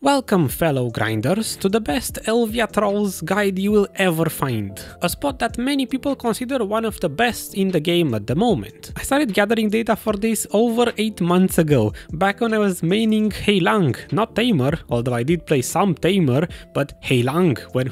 Welcome fellow grinders to the best Elvia trolls guide you will ever find. A spot that many people consider one of the best in the game at the moment. I started gathering data for this over 8 months ago, back when I was maining Heilang, not Tamer, although I did play some Tamer, but Heilang, when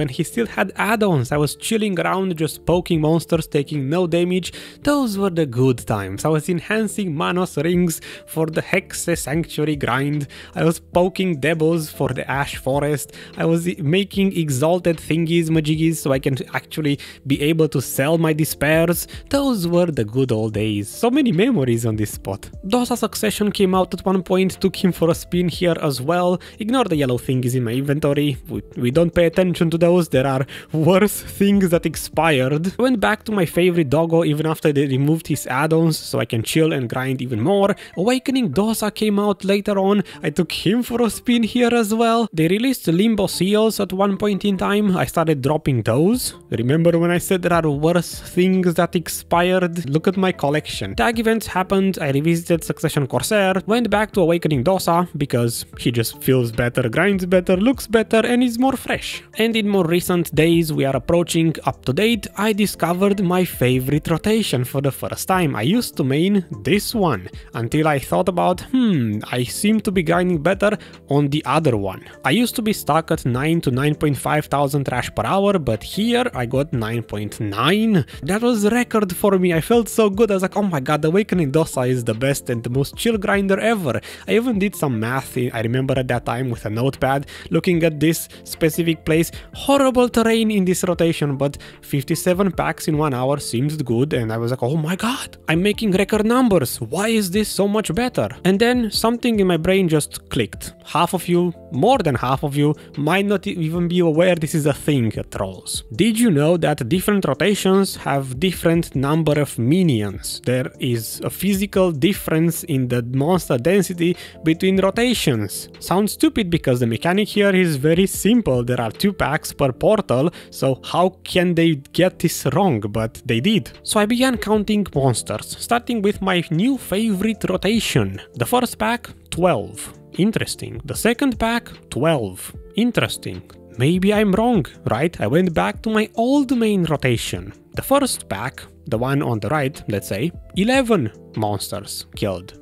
he still had add-ons. I was chilling around just poking monsters, taking no damage. Those were the good times. I was enhancing Manos rings for the Hex Sanctuary grind. I was poking Debos for the Ash Forest. I was making exalted thingies majiggies so I can actually be able to sell my despairs. Those were the good old days. So many memories on this spot. Dosa Succession came out at one point, took him for a spin here as well. Ignore the yellow thingies in my inventory. We don't pay attention to those. There are worse things that expired. I went back to my favorite doggo even after they removed his add-ons so I can chill and grind even more. Awakening Dosa came out later on. I took him for a spin here as well. They released Limbo Seals at one point in time. I started dropping those. Remember when I said there are worse things that expired? Look at my collection. Tag events happened. I revisited Succession Corsair. Went back to Awakening Dosa because he just feels better, grinds better, looks better, and is more fresh. And in more recent days, we are approaching up to date. I discovered my favorite rotation for the first time. I used to main this one until I thought about, I seem to be grinding better on the other one. I used to be stuck at 9 to 9.5 thousand trash per hour, but here I got 9.9. That was a record for me. I felt so good. I was like, oh my god, Awakening Dosa is the best and the most chill grinder ever. I even did some math, I remember at that time with a notepad, looking at this specific place. Horrible terrain in this rotation, but 57 packs in 1 hour seemed good, and I was like, oh my god, I'm making record numbers. Why is this so much better? And then something in my brain just clicked. Half of you, more than half of you, might not even be aware this is a thing at trolls. Did you know that different rotations have different number of minions? There is a physical difference in the monster density between rotations. Sounds stupid because the mechanic here is very simple. There are 2 packs per portal, so how can they get this wrong? But they did. So I began counting monsters, starting with my new favorite rotation. The first pack, 12. Interesting. The second pack, 12. Interesting. Maybe I'm wrong, right? I went back to my old main rotation. The first pack, the one on the right, let's say, 11 monsters killed.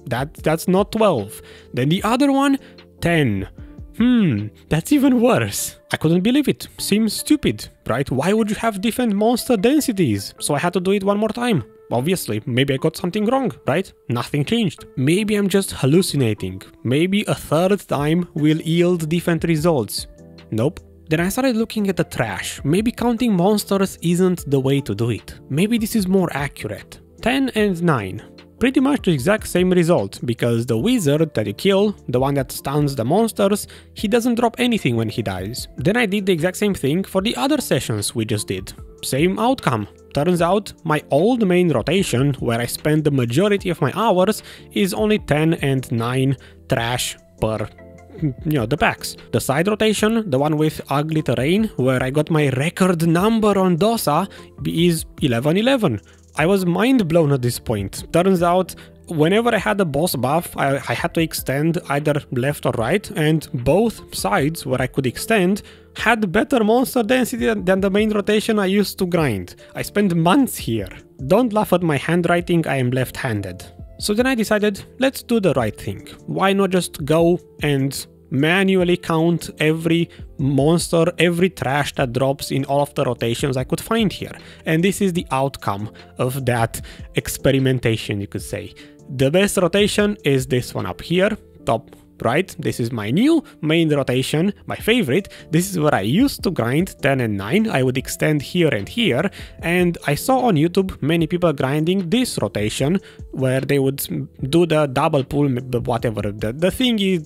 That's not 12. Then the other one, 10. That's even worse. I couldn't believe it. Seems stupid, right? Why would you have different monster densities? So I had to do it one more time. Obviously, maybe I got something wrong, right? Nothing changed. Maybe I'm just hallucinating. Maybe a third time will yield different results. Nope. Then I started looking at the trash. Maybe counting monsters isn't the way to do it. Maybe this is more accurate. 10 and 9. Pretty much the exact same result, because the wizard that you kill, the one that stuns the monsters, he doesn't drop anything when he dies. Then I did the exact same thing for the other sessions we just did. Same outcome. Turns out my old main rotation, where I spend the majority of my hours, is only 10 and 9 trash per the packs. The side rotation, the one with ugly terrain, where I got my record number on Dosa, is 11-11. I was mind blown at this point. Turns out, whenever I had a boss buff, I had to extend either left or right, and both sides where I could extend had better monster density than the main rotation I used to grind. I spent months here. Don't laugh at my handwriting, I am left-handed. So then I decided, let's do the right thing. Why not just go and manually count every monster, every trash that drops in all of the rotations I could find here. And this is the outcome of that experimentation, you could say. The best rotation is this one up here, top right. This is my new main rotation, my favorite. This is where I used to grind 10 and 9. I would extend here and here, and I saw on YouTube many people grinding this rotation where they would do the double pull, whatever the thing is,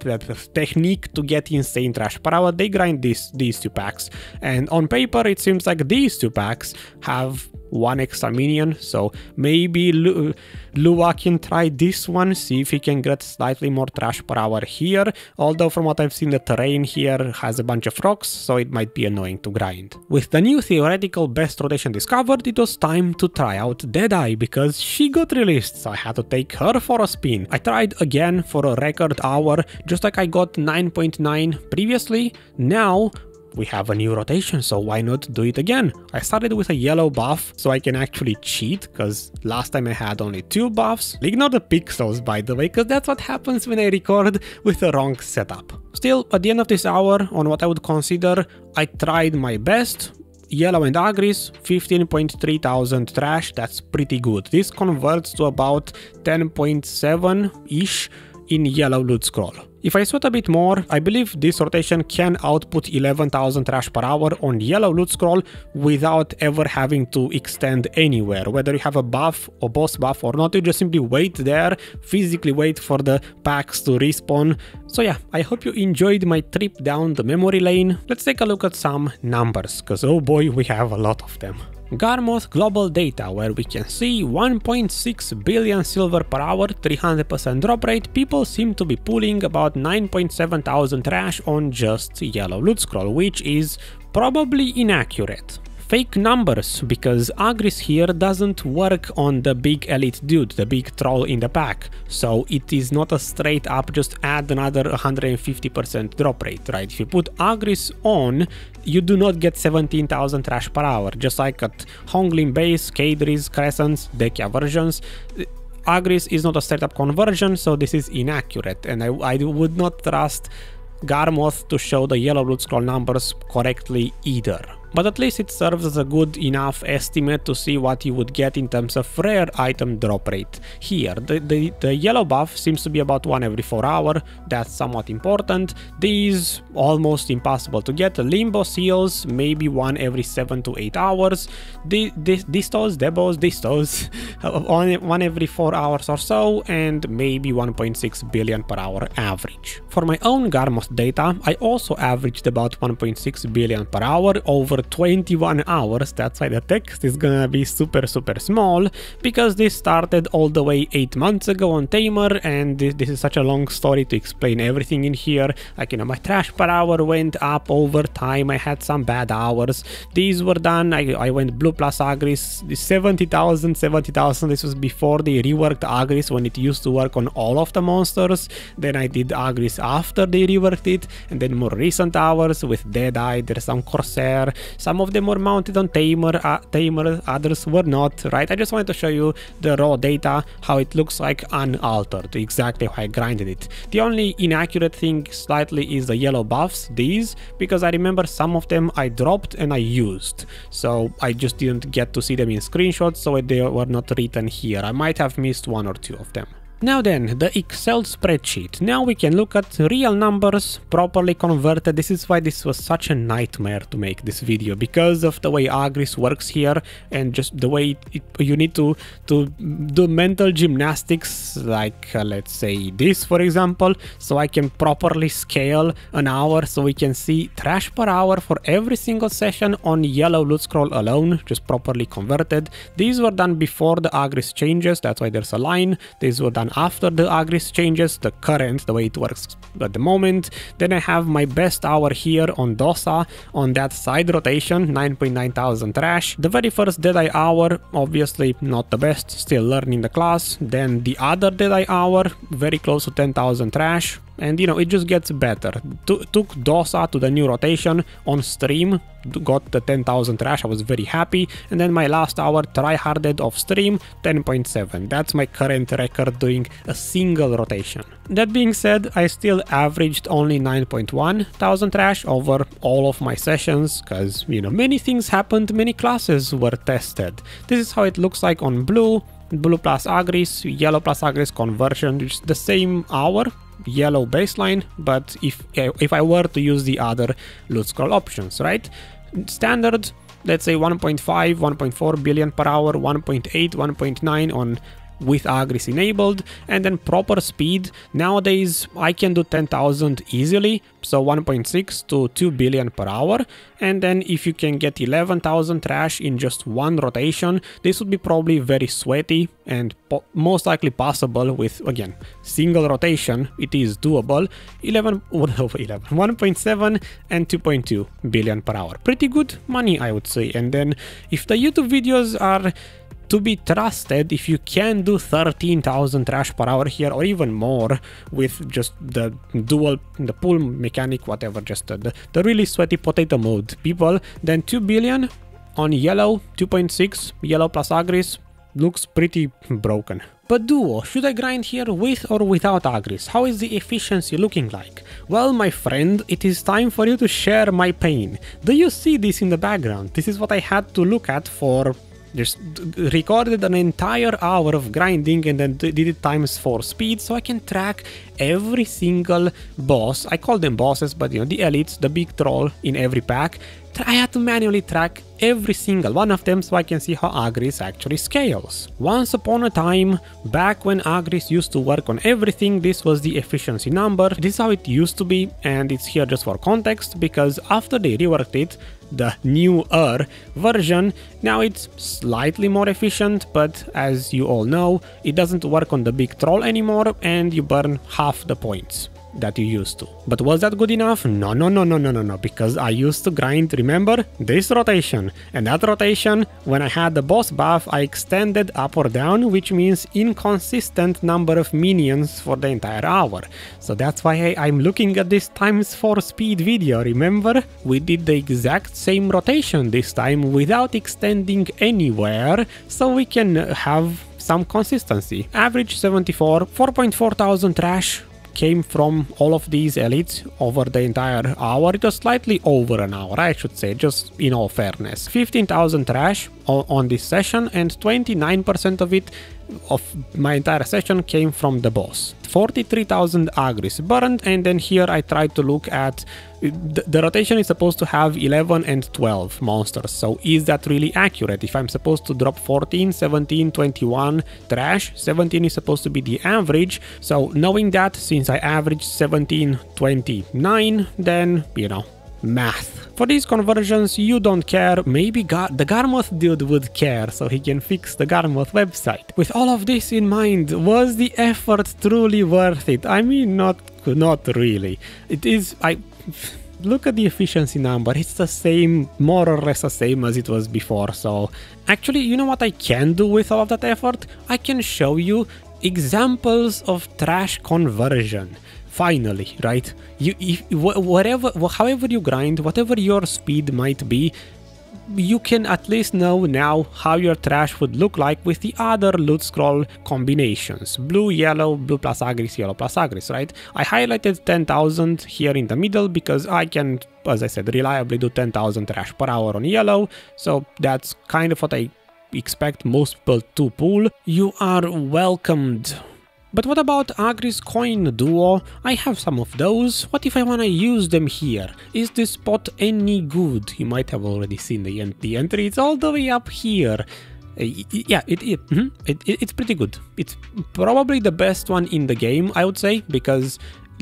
the technique to get insane trash per hour. They grind these 2 packs, and on paper it seems like these 2 packs have one extra minion, so maybe Lua can try this one, see if he can get slightly more trash per hour here, although from what I've seen the terrain here has a bunch of rocks, so it might be annoying to grind. With the new theoretical best rotation discovered, it was time to try out Deadeye, because she got released, so I had to take her for a spin. I tried again for a record hour, just like I got 9.9 previously. Now we have a new rotation, so why not do it again? I started with a yellow buff, so I can actually cheat, because last time I had only 2 buffs. Ignore the pixels, by the way, because that's what happens when I record with the wrong setup. Still, at the end of this hour, on what I would consider, I tried my best. Yellow and Agris, 15.3 thousand trash, that's pretty good. This converts to about 10.7-ish in yellow loot scroll. If I sweat a bit more, I believe this rotation can output 11,000 trash per hour on yellow loot scroll without ever having to extend anywhere. Whether you have a buff or boss buff or not, you just simply wait there, physically wait for the packs to respawn. So yeah, I hope you enjoyed my trip down the memory lane. Let's take a look at some numbers, because oh boy, we have a lot of them. Garmoth global data, where we can see 1.6 billion silver per hour, 300% drop rate. People seem to be pulling about 9.7 thousand trash on just yellow loot scroll, which is probably inaccurate. Fake numbers, because Agris here doesn't work on the big elite dude, the big troll in the pack, so it is not a straight up just add another 150% drop rate, right? If you put Agris on, you do not get 17,000 trash per hour, just like at Honglin base, Kadris, Crescents, Dekia versions. Agris is not a straight up conversion, so this is inaccurate, and I would not trust Garmoth to show the yellow loot scroll numbers correctly either. But at least it serves as a good enough estimate to see what you would get in terms of rare item drop rate. Here, the yellow buff seems to be about 1 every 4 hours, that's somewhat important. These, almost impossible to get. Limbo seals, maybe 1 every 7 to 8 hours. Distos, one every 4 hours or so, and maybe 1.6 billion per hour average. For my own Garmoth data, I also averaged about 1.6 billion per hour over 21 hours, that's why the text is gonna be super small, because this started all the way 8 months ago on Tamer, and this is such a long story to explain everything in here. Like, you know, my trash per hour went up over time, I had some bad hours, these were done, I went blue plus Agris, 70,000, this was before they reworked Agris when it used to work on all of the monsters, then I did Agris after they reworked it, and then more recent hours with Deadeye, there's some Corsair. Some of them were mounted on Tamer, others were not, right? I just wanted to show you the raw data, how it looks like unaltered, exactly how I grinded it. The only inaccurate thing slightly is the yellow buffs, these, because I remember some of them I dropped and I used. So I just didn't get to see them in screenshots, so they were not written here. I might have missed 1 or 2 of them. Now then, the Excel spreadsheet. Now we can look at real numbers properly converted. This is why this was such a nightmare to make this video, because of the way Agris works here and just the way you need to do mental gymnastics, like let's say this for example, so I can properly scale an hour, so we can see trash per hour for every single session on yellow loot scroll alone, just properly converted. These were done before the Agris changes, that's why there's a line. These were done after the Agris changes, the current, the way it works at the moment. Then I have my best hour here on Dosa, on that side rotation, 9.9 thousand trash. The very first Deadeye hour, obviously not the best, still learning the class. Then the other Deadeye hour, very close to 10,000 trash. And you know, it just gets better. Took Dosa to the new rotation on stream, got the 10,000 trash, I was very happy. And then my last hour tryharded off stream, 10.7. That's my current record doing a single rotation. That being said, I still averaged only 9.1 thousand trash over all of my sessions, because, you know, many things happened, many classes were tested. This is how it looks like on blue plus Agris, yellow plus Agris conversion, it's the same hour, yellow baseline, but if I were to use the other loot scroll options, right? Standard, let's say 1.5, 1.4 billion per hour, 1.8, 1.9 on with Agris enabled, and then proper speed. Nowadays I can do 10,000 easily, so 1.6 to 2 billion per hour, and then if you can get 11,000 trash in just one rotation, this would be probably very sweaty and most likely possible with, again, single rotation. It is doable. 1.7 and 2.2 billion per hour. Pretty good money, I would say. And then if the YouTube videos are to be trusted, if you can do 13,000 trash per hour here or even more with just the pull mechanic, whatever, just the really sweaty potato mode people, then 2 billion on yellow, 2.6 yellow plus Agris looks pretty broken. But Duo, should I grind here with or without Agris? How is the efficiency looking like? Well, my friend, it is time for you to share my pain. Do you see this in the background? This is what I had to look at for just recorded an entire hour of grinding and then did it times 4 speed, so I can track every single boss. I call them bosses, but you know, the elites, the big troll in every pack. I had to manually track every single one of them so I can see how Agris actually scales. Once upon a time, back when Agris used to work on everything, this was the efficiency number. This is how it used to be, and it's here just for context, because after they reworked it, the newer version, now it's slightly more efficient, but as you all know, it doesn't work on the big troll anymore and you burn half the points that you used to. But was that good enough? No, because I used to grind, remember, this rotation, and that rotation, when I had the boss buff, I extended up or down, which means inconsistent number of minions for the entire hour. So that's why I'm looking at this times 4 speed video, remember? We did the exact same rotation this time without extending anywhere, so we can have some consistency. Average 74, 4.4 thousand trash came from all of these elites over the entire hour. It was slightly over an hour, I should say, just in all fairness. 15,000 trash on this session, and 29% of it, of my entire session, came from the boss. 43,000 Agris burned, and then here I tried to look at the rotation is supposed to have 11 and 12 monsters, so is that really accurate? If I'm supposed to drop 14, 17, 21 trash, 17 is supposed to be the average, so knowing that, since I averaged 17, 29, then, you know, math. For these conversions, you don't care. Maybe the Garmoth dude would care, so he can fix the Garmoth website. With all of this in mind, was the effort truly worth it? I mean, not really. It is. Look at the efficiency number. It's the same, more or less the same as it was before. So actually, you know what I can do with all of that effort? I can show you examples of trash conversion. Finally, right? However you grind, whatever your speed might be, you can at least know now how your trash would look like with the other loot scroll combinations. Blue, yellow, blue plus Agris, yellow plus Agris, right? I highlighted 10,000 here in the middle because I can, as I said, reliably do 10,000 trash per hour on yellow, so that's kind of what I expect most people to pull. You are welcomed. But what about Agris coin Duo? I have some of those. What if I wanna use them here? Is this spot any good? You might have already seen the entry. It's all the way up here. Yeah, it's pretty good. It's probably the best one in the game, I would say, because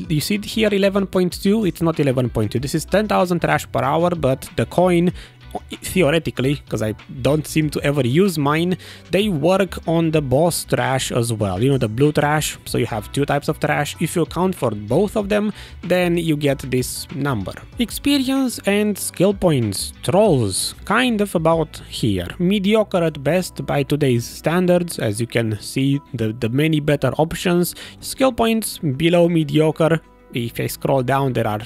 you see here 11.2, it's not 11.2. This is 10,000 trash per hour, but the coin, theoretically, because I don't seem to ever use mine, they work on the boss trash as well. You know, the blue trash, so you have 2 types of trash. If you account for both of them, then you get this number. Experience and skill points. Trolls, kind of about here. Mediocre at best by today's standards, as you can see, the many better options. Skill points below mediocre. If I scroll down, there are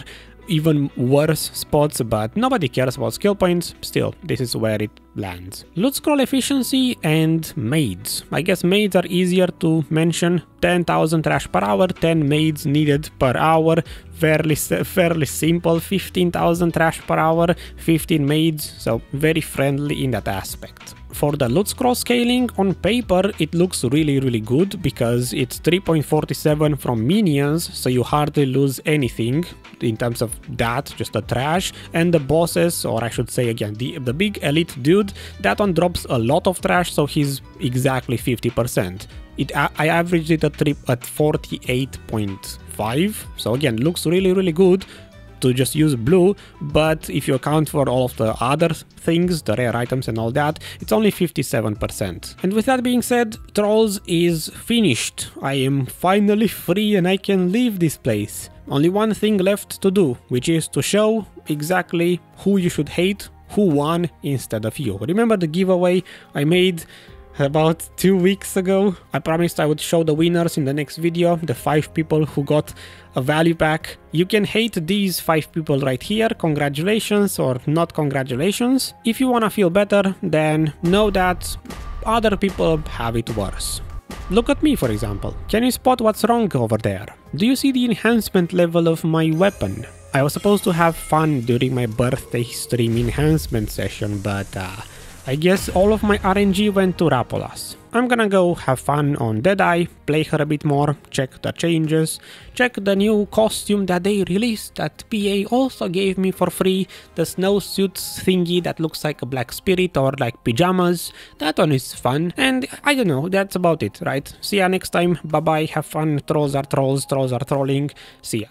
even worse spots, but nobody cares about skill points. Still, this is where it lands. Loot scroll efficiency and maids. I guess maids are easier to mention. 10,000 trash per hour, 10 maids needed per hour. Fairly simple. 15,000 trash per hour, 15 maids, so very friendly in that aspect. For the loot scroll scaling, on paper it looks really good because it's 3.47 from minions, so you hardly lose anything in terms of that, just the trash. And the bosses, or I should say again, the big elite dude, that one drops a lot of trash, so he's exactly 50%. I averaged it at 48.5, so again, looks really good to just use blue, but if you account for all of the other things, the rare items and all that, it's only 57%. And with that being said, Trolls is finished. I am finally free and I can leave this place. Only one thing left to do, which is to show exactly who you should hate, who won instead of you. Remember the giveaway I made about 2 weeks ago? I promised I would show the winners in the next video, the 5 people who got a value pack. You can hate these 5 people right here, congratulations or not congratulations. If you wanna feel better, then know that other people have it worse. Look at me, for example. Can you spot what's wrong over there? Do you see the enhancement level of my weapon? I was supposed to have fun during my birthday stream enhancement session, but I guess all of my RNG went to Rapolas. I'm gonna go have fun on Deadeye, play her a bit more, check the changes, check the new costume that they released that PA also gave me for free, the snowsuit thingy that looks like a black spirit or like pajamas. That one is fun, and I don't know, that's about it, right? See ya next time, bye bye, have fun, trolls are trolls, trolls are trolling, see ya.